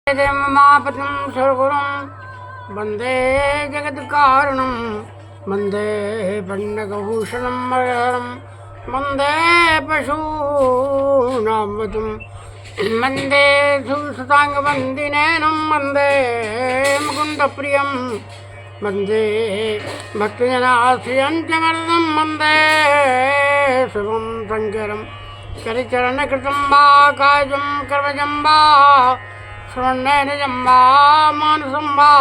मापतिं सर्वगुरुं वन्दे जगत्कारणं वन्दे पण्डकभूषणं मरणं वन्दे पशूनां वधुं वन्दे सुसुताङ्गवन्दिनयनं वन्दे मुकुन्दप्रियं वन्दे भक्तजनाश्रियं च वरदं वन्दे शुभं शङ्करं करिचरणकृतं वा कायजं कर्मजं वा श्रवणेन वा मानसं वा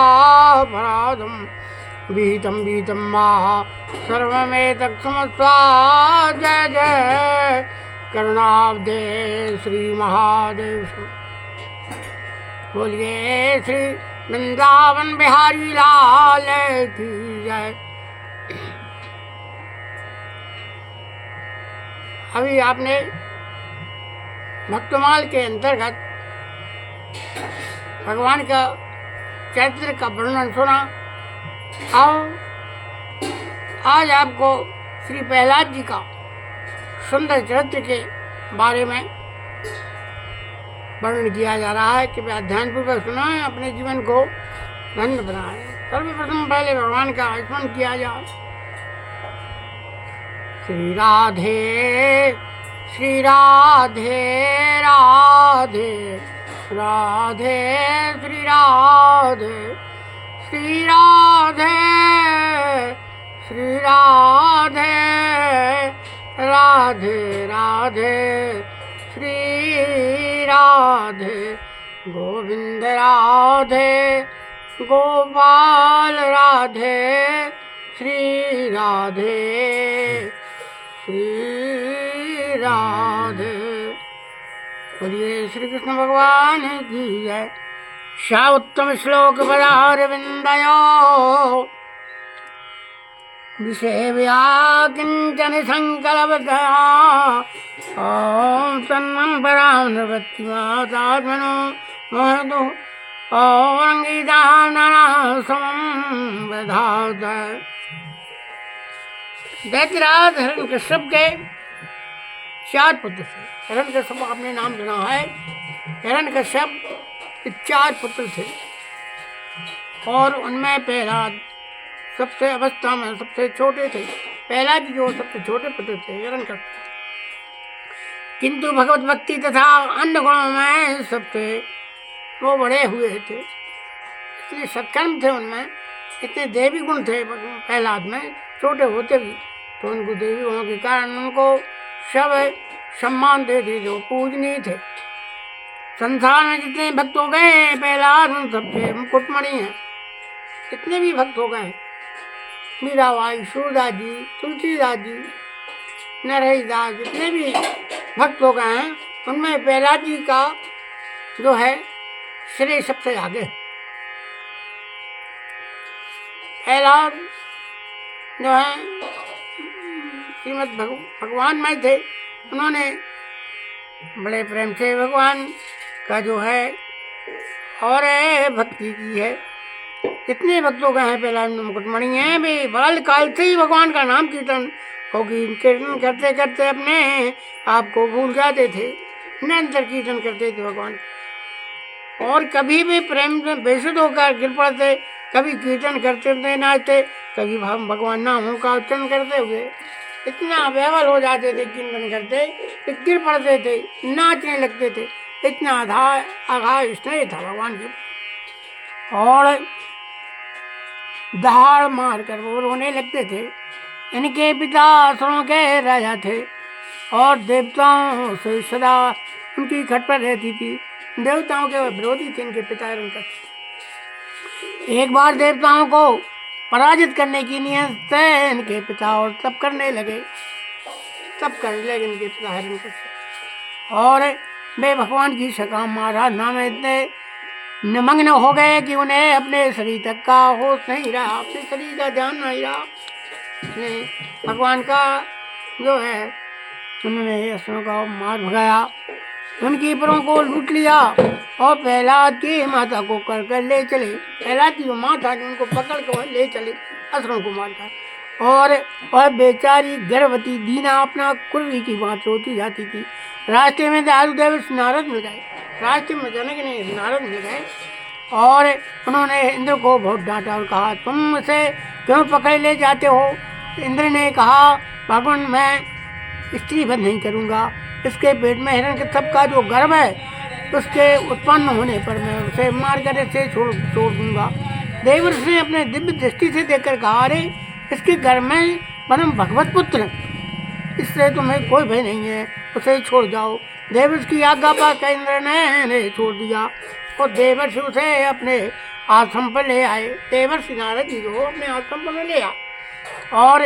अपराधं विहितं विहितं वा सर्वमेतत्क्षमस्व। जय जय करुणाब्धे श्री महादेव। बोलिए श्री वृंदावन बिहारी लाल की जय। अभी आपने भक्तमाल के अंतर्गत भगवान का चरित्र का वर्णन सुना। और आज आपको श्री प्रहलाद जी का सुंदर चरित्र के बारे में वर्णन किया जा रहा है कि ध्यानपूर्वक सुनाएं, अपने जीवन को धन्य बनाएं। सर्वप्रथम पहले भगवान का स्मरण किया जाए। श्री राधे श्री राधे राधे राधे श्री राधे श्री राधे श्री राधे राधे राधे श्री राधे गोविंद राधे गोपाल राधे श्री राधे श्री राधे। बोलिए श्री कृष्ण भगवान की जय। शाउत्तम श्लोक बदार विंदयो विषेव्या किंचन संकल्पतया ओम तन्मं परां नृवत्तिमातात्मनो मोहतो औरंगीतां नानासमं वधात। दैत्यराज हिरण्यकश्यप के 4 पुत्र थे। हिरण्यकश्यप आपने नाम सुना है। हिरण्यकश्यप के 4 पुत्र थे और उनमें प्रहलाद सबसे अवस्था में सबसे छोटे थे। प्रहलाद जो सबसे छोटे पुत्र थे हिरण्यकश्यप, किंतु भगवत भक्ति तथा अन्य गुणों में सबसे वो बड़े हुए थे। इतने सत्कर्म थे उनमें, इतने देवी गुण थे प्रहलाद में। छोटे होते भी तो उनको देवी गुणों के कारण उनको सब सम्मान देते थे, वो पूजनीय थे। संसार में जितने भक्त हो गए प्रहलाद उन सबके मुकुटमणि हैं। जितने भी भक्त हो गए, मीराबाई, सूरदास जी, तुलसीदास जी, नरहरिदास, जितने भी भक्त हो गए हैं उनमें प्रहलाद जी का जो है श्रेय सबसे आगे। प्रहलाद जो है श्रीमद भगवान में थे। उन्होंने बड़े प्रेम से भगवान का जो है और भक्ति की है। जितने भक्तों का है प्रहलाद मुकुटमणि हैं, वे बाल काल से ही भगवान का नाम कीर्तन कीर्तन करते करते अपने आप को भूल जाते थे। निरंतर कीर्तन करते थे भगवान और कभी भी प्रेम में बेसुध होकर गिर पड़ते। कभी कीर्तन करते थे, नाचते, कभी भगवान नामों का उच्चारण करते हुए इतना बेवल हो जाते थे कीर्तन करते कि गिर पड़ते थे, नाचने लगते थे। इतना अगाध स्नेह था भगवान की। और दहाड़ मार कर वो रोने लगते थे। इनके पिता असुरों के राजा थे और देवताओं से सदा उनकी खटपट रहती थी। देवताओं के विरोधी थे इनके पिता। एक बार देवताओं को पराजित करने की नियत से इनके पिता और तप करने लगे इनके पिता हिरण्यकश्यप। और वे भगवान की सकाम आराधना में इतने निमग्न हो गए कि उन्हें अपने शरीर तक का होश नहीं रहा, अपने शरीर का ध्यान नहीं रहा। भगवान का जो है उन्होंने असुरों का मार भगाया, उनकी पुरों को लूट लिया और प्रहलाद की माता को कर ले चले। प्रहलाद की जो माँ था उनको पकड़ कर ले चले असुरों को मारकर। और बेचारी गर्भवती दीना अपना कुर्री की बात रोती जाती थी। रास्ते में दारूदेव नारद मिल गए। रास्ते में जनक ने नारद मिल गए और उन्होंने इंद्र को बहुत डांटा और कहा, तुम इसे क्यों पकड़ ले जाते हो? इंद्र ने कहा, भगवान मैं स्त्री वध नहीं करूँगा, इसके पेट में हिरण्यकश्यप का जो गर्भ है उसके उत्पन्न होने पर मैं उसे मारकर इसे छोड़ दूंगा। देवर्षि ने अपने दिव्य दृष्टि से देखकर कहा, अरे इसके गर्भ में परम भगवत पुत्र, इससे तुम्हें कोई भय नहीं है, उसे छोड़ जाओ। देवर्षि की आज्ञा पाकर इंद्र ने छोड़ दिया और देवर्षि उसे अपने आश्रम पर ले आए। देवर्षि नारद जी को अपने आश्रम पर ले आए और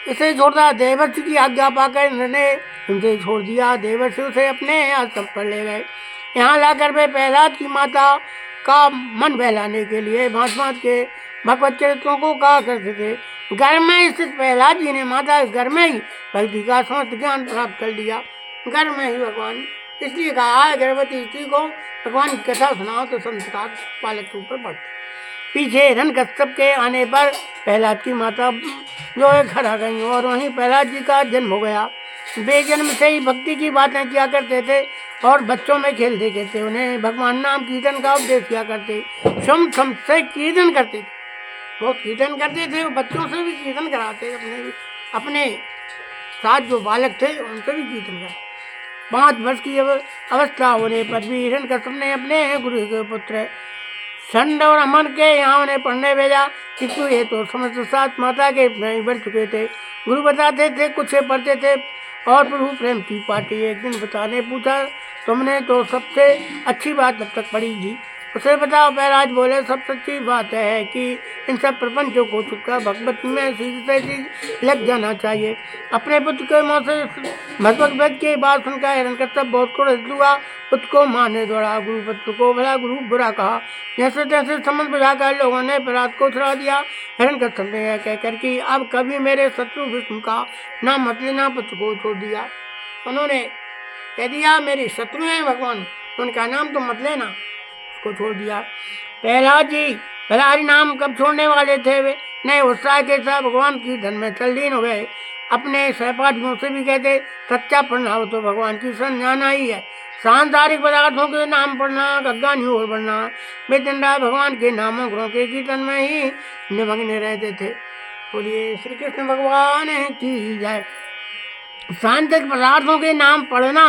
इसे छोड़ा। देवर्षि की आज्ञा पाकर इंद्र ने उसे छोड़ दिया। देवर्षि उसे अपने आश्रम पर ले गए। यहाँ लाकर वे प्रहलाद की माता का मन बहलाने के लिए भांत भांत के भगवत चरित्रों को कहा करते थे। घर में स्थित प्रहलाद जी ने माता घर में ही भक्ति का समस्त ज्ञान प्राप्त कर लिया। घर में ही भगवान, इसलिए कहा है गर्भवती स्त्री को भगवान की कथा सुनाओ तो संस्कार बालक के ऊपर पड़ते। पीछे हिरण्यकश्यप के आने पर प्रहलाद की माता जो है घर आ गई और वहीं प्रहलाद जी का जन्म हो गया। वे जन्म से ही भक्ति की बातें किया करते थे और बच्चों में खेलते खेलते उन्हें भगवान नाम कीर्तन का उपदेश किया करते। सम से कीर्तन करते थे, बहुत कीर्तन करते थे, बच्चों से भी कीर्तन कराते, अपने साथ जो बालक थे उनसे भी कीर्तन कराते। 5 वर्ष की अवस्था होने पर भी हिरण्यकश्यप ने अपने गुरु के पुत्र षंड और अमन के यहाँ उन्हें पढ़ने भेजा, किंतु ये तो समस्त साथ माता के बढ़ चुके थे। गुरु बताते थे, कुछ पढ़ते थे और प्रभु प्रेम की पार्टी। एक दिन बताने पूछा, तुमने तो सबसे अच्छी बात अब तक पढ़ी थी, उसे बताओ। प्रहलाद बोले, सब सच्ची बात है कि इन सब प्रपंचों को छुटकर भगवत में सीधी लग जाना चाहिए। अपने पुत्र के मुँह से भगवत वेद की बात सुनकर हिरण्यकश्यप बहुत क्रोधित हुआ, उसको मारने दौड़ा। गुरु पुत्र को भला गुरु बुरा कहा। जैसे तैसे समझ बुझाकर लोगों ने प्रहलाद को छुड़ा दिया। हिरण्यकश्यप ने यह कहकर कि अब कभी मेरे शत्रु विष्णु का नाम मत लेना, पुत्र को छोड़ दिया। उन्होंने कह दिया मेरे शत्रु हैं भगवान, उनका नाम तो मत लेना, को छोड़ दिया। प्रहलाद जी नाम कब छोड़ने वाले थे? वे नए उत्साह के साथ भगवान की धन में तल्लीन हो गए। अपने सहपाठियों से भी कहते, सच्चा पढ़ना हो तो भगवान की शरण जाना ही है। सांसारिक पदार्थों के नाम पढ़ना अज्ञानी और बढ़ना। वे दिन रात भगवान के नामों गुणों के कीर्तन में ही निमग्न रहते थे। बोलिए श्री कृष्ण भगवान की जय। सांसारिक पदार्थों के नाम पढ़ना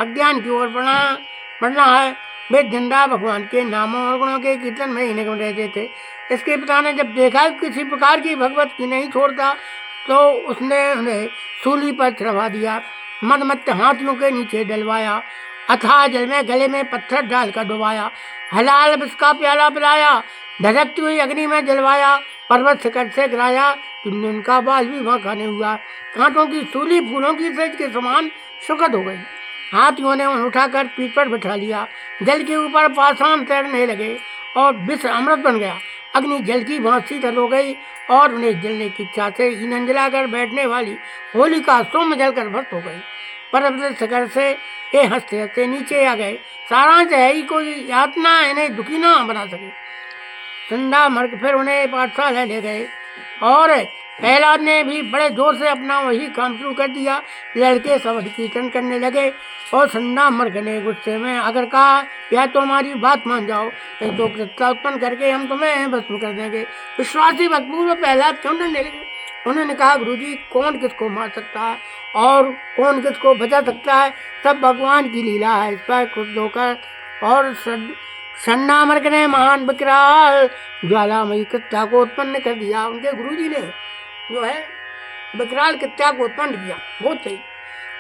अज्ञान की ओर बढ़ना है। वे दिन रात भगवान के नामों और गुणों के कीर्तन में ही निगम रहते थे। इसके पिता ने जब देखा किसी प्रकार की भगवत की नहीं छोड़ता तो उसने उन्हें सूली पर चढ़वा दिया, मदमत्त हाथियों के नीचे डलवाया, अथाह जल में गले में पत्थर डालकर डुबाया, हलाल विष का प्याला पिलाया, धधकती हुई अग्नि में जलवाया, पर्वत शिखर से गिराया, तुमने उनका बाल भी वहाँ खाने हुआ। कांटों की सूली फूलों की सेज के समान सुखद हो गई। हाथियों ने उन्हें उठाकर पीठ पर बैठा लिया। जल के ऊपर पाषाण तैरने लगे और विष अमृत बन गया। अग्नि जल की भांति शीतल हो गई और उन्हें जलने की इच्छा से ईंधन जलाकर बैठने वाली होलिका सोम जलकर भस्म हो गई। पर्वत शिखर से ये हंसते हंसते नीचे आ गए। सारांश है ही कोई यातना इन्हें दुखी ना बना सके। ठंडा मर्ग फिर उन्हें पाठशाला ले गए और प्रहलाद ने भी बड़े जोर से अपना वही काम शुरू कर दिया। लड़के शब्द कीर्तन करने लगे और संडा मर्ग ने गुस्से में अगर कहा, या तो हमारी बात मान जाओ, नहीं तो कृत्या उत्पन्न करके हम तुम्हें भस्म कर देंगे। विश्वासी भक्तपूर्व प्रहलाद क्यों डरने लगे? उन्होंने कहा, गुरुजी कौन किसको मार सकता है और कौन किसको बचा सकता है, सब भगवान की लीला है। इस पर क्रुद्ध होकर और संडा मर्ग ने महान विकराल ज्वालामयी कृत्या को उत्पन्न कर दिया। उनके गुरुजी ने जो है विकराल कृत्या को उत्पन्न किया, बहुत सही।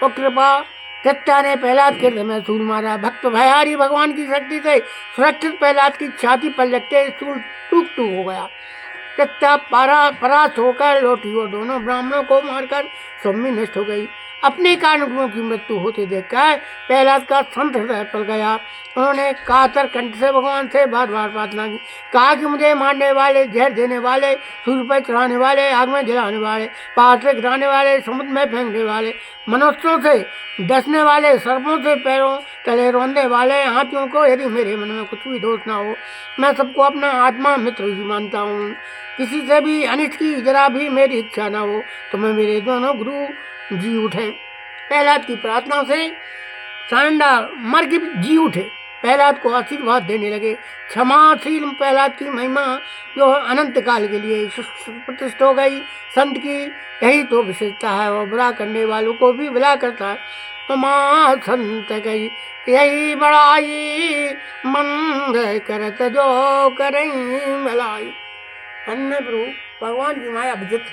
और कृपा कृत्या ने प्रहलाद के हृदय में सूल मारा। भक्त भयहारी भगवान की शक्ति से सुरक्षित प्रहलाद की छाती पर लगते सूल टूक हो गया। कृत्या परास्त होकर लौटी और दोनों ब्राह्मणों को मारकर सम्मी नष्ट हो गई। अपने कारण गुरुओं की मृत्यु होते देखकर प्रहलाद का संत हृदय पल गया। उन्होंने कातर कंठ से भगवान से बार बार प्रार्थना की, कहा कि मुझे मारने वाले, जहर देने वाले, सूर्य पर चढ़ाने वाले, आग में जलाने वाले, पहाड़ से गिराने वाले, समुद्र में फेंकने वाले, मनुष्यों से डसने वाले, सर्पों से पैरों तले रोंदने वाले, हाथियों को यदि मेरे मन में कुछ भी दोष ना हो, मैं सबको अपना आत्मा मित्र ही मानता हूँ। किसी से भी अनिष्ट की जरा भी मेरी इच्छा ना हो तो मैं मेरे दोनों गुरु जी उठे। प्रहलाद की प्रार्थना से सांडा मर के जी उठे, प्रहलाद को आशीर्वाद देने लगे। क्षमाशील प्रहलाद की महिमा जो अनंत काल के लिए प्रतिष्ठित हो गई। संत की यही तो विशेषता है, वो बुरा करने वालों को भी भला करता है। क्षमा संत गई यही बड़ाई, मंद करत जो करें भलाई। अन्य प्रभु भगवान की माया विचित्र,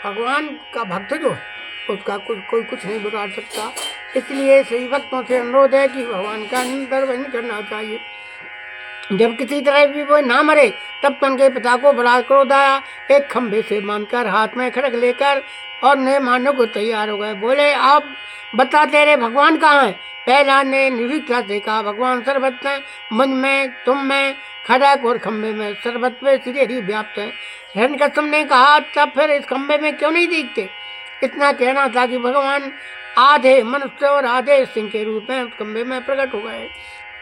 भगवान का भक्त जो उसका कोई कुछ नहीं बिगाड़ सकता। इसलिए सही भक्तों से अनुरोध है कि भगवान का दर्शन करना चाहिए। जब किसी तरह भी वो ना मरे तब तो उनके पिता को बड़ा क्रोध आया। एक खंभे से बांधकर हाथ में खड़ग लेकर और उन्हें मारने को तैयार हो गए। बोले, आप बता तेरे भगवान कहाँ हैं? प्रहलाद ने निर्भीकता से कहा, भगवान सर्वत्र हैं, मुझ में, तुम में, खड़ग और खंभे में, सर्वत्र श्री व्याप्त है। हिरण्यकश्यप ने कहा, तब फिर इस खंभे में क्यों नहीं दिखते? इतना कहना था कि भगवान आधे मनुष्य और आधे सिंह के रूप में उस खंभे में प्रकट हो गए।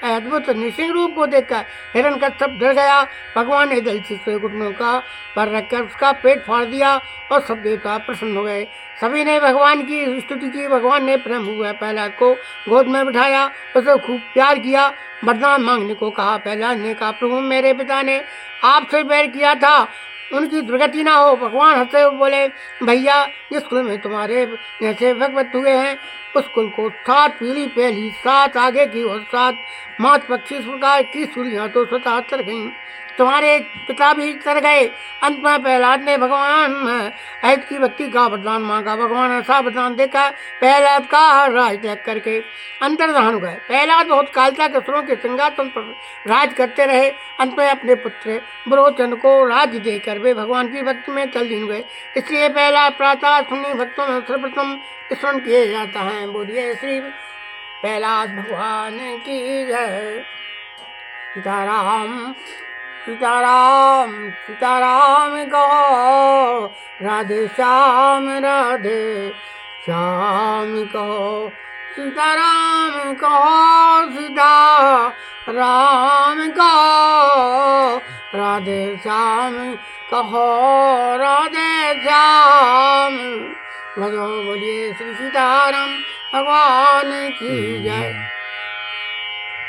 अद्भुत नृसिंह रूप को देखकर हिरण्यकश्यप डर गया। भगवान ने दलचित से घुटनों का पर रखकर उसका पेट फाड़ दिया और सब देवता प्रसन्न हो गए। सभी ने भगवान की स्तुति की। भगवान ने प्रेम हुआ प्रहलाद को गोद में बिठाया, उसे खूब प्यार किया, वरदान मांगने को कहा। प्रहलाद ने कहा, प्रभु मेरे पिता ने आपसे बैर किया था, उनकी दुर्गति ना हो। भगवान हंसते हुए बोले, भैया जिस कुल में तुम्हारे जैसे भगवत हुए हैं उस कुल को 7 पीढ़ी पहली, 7 आगे की और 7 मात पक्षी प्रकार की सूर्यां तो स्वतः तर गईं। तुम्हारे पिता भी तर गए। अंत में प्रहलाद ने भगवान अहित की भक्ति का वरदान मांगा। भगवान ऐसा वरदान देकर प्रहलाद का राज त्याग करके अंतर्धान हो गए। प्रहलाद बहुत काल तक असुरों के सिंहासन पर राज करते रहे। अंत में अपने पुत्र विरोचन को राज्य देकर वे भगवान की भक्ति में तल्लीन हुए। इसलिए प्रहलाद प्रातः सुनी भक्तों में सर्वप्रथम स्मरण किए जाता है। बोलिए श्री प्रहलाद भगवान की जय। सीताराम सीताराम सीताराम कहो, राधे श्याम राधे श्याम कहो। सीताराम कहो, सीता राम कहो, राधे श्याम कहो, राधे श्याम भजो। बोलिए श्री सीताराम भगवान की जय।